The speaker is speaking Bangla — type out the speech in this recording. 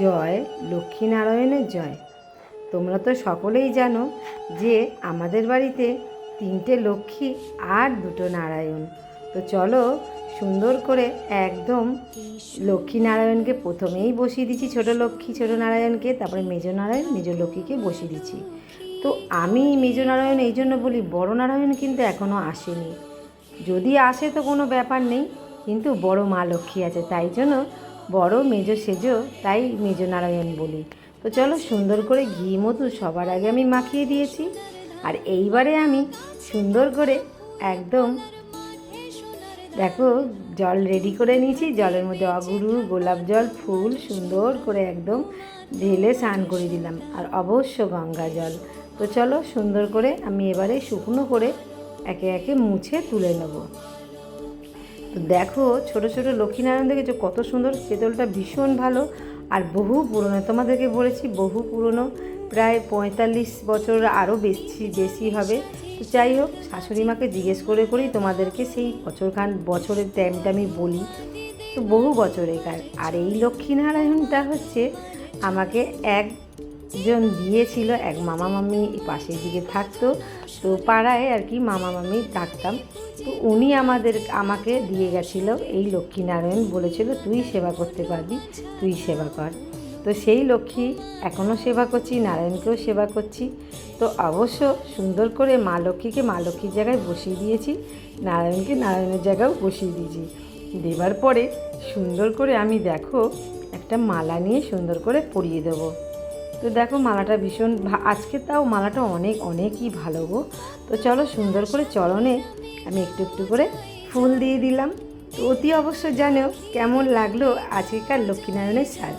জয় লক্ষ্মীনারায়ণের জয়। তোমরা তো সকলেই জানো যে আমাদের বাড়িতে 3টে লক্ষ্মী আর 2টো নারায়ণ। তো চলো সুন্দর করে একদম লক্ষ্মীনারায়ণকে প্রথমেই বসিয়ে দিচ্ছি, ছোটো লক্ষ্মী ছোটো নারায়ণকে, তারপরে মেজ নারায়ণ মেজ লক্ষ্মীকে বসিয়ে দিচ্ছি। তো আমি মেজ নারায়ণ এই জন্য বলি, বড় নারায়ণ কিন্তু এখনও আসেনি। যদি আসে তো কোনো ব্যাপার নেই, কিন্তু বড় মা লক্ষ্মী আছে, তাই জন্য বড় মেজ সেজো, তাই মেজ নারায়ণ বলি। তো চলো সুন্দর করে ঘি মধু সবার আগে আমি মাখিয়ে দিয়েছি। আর এইবারে আমি সুন্দর করে একদম দেখো জল রেডি করে নিয়েছি। জলের মধ্যে অগুরু গোলাপ জল ফুল সুন্দর করে একদম ঢেলে স্নান করে দিলাম, আর অবশ্য গঙ্গা জল। তো চলো সুন্দর করে আমি এবারে শুকনো করে একে একে মুছে তুলে নেব। তো দেখো ছোট ছোট লক্ষ্মীনারায়ণ দেখেছো কত সুন্দর, পেতলটা ভীষণ ভালো আর বহু পুরনো। তোমাদেরকে বলেছি বহু পুরনো, প্রায় 45 বছর আরও বেশি হবে। তো যাই হোক, শাশুড়ি মাকে জিজ্ঞেস করেই তোমাদেরকে সেই বছরের টাইমটা আমি বলি। তো বহু বছরের। আর এই লক্ষ্মীনারায়ণটা হচ্ছে আমাকে একজন দিয়েছিল, এক মামা মামি পাশের দিকে থাকতো, তো পাড়ায় আর কি মামা মামি ডাকতাম। তো উনি আমাকে দিয়ে গেছিলো এই লক্ষ্মীনারায়ণ, বলেছিল তুই সেবা করতে পারবি, তুই সেবা কর। তো সেই লক্ষ্মী এখনও সেবা করছি, নারায়ণকেও সেবা করছি। তো অবশ্য সুন্দর করে মা লক্ষ্মীকে মা লক্ষ্মীর জায়গায় বসিয়ে দিয়েছি, নারায়ণকে নারায়ণের জায়গাও বসিয়ে দিয়েছি। দেবার পরে সুন্দর করে আমি দেখো একটা মালা নিয়ে সুন্দর করে পরিয়ে দেবো। তো দেখো মালাটা ভীষণ আজকে তাও মালাটা অনেকই ভালো গো। তো চলো সুন্দর করে চরণে আমি একটু একটু করে ফুল দিয়ে দিলাম। তো অতি অবশ্য জানো কেমন লাগলো আজকেকার লক্ষ্মীনারায়ণের সাজ।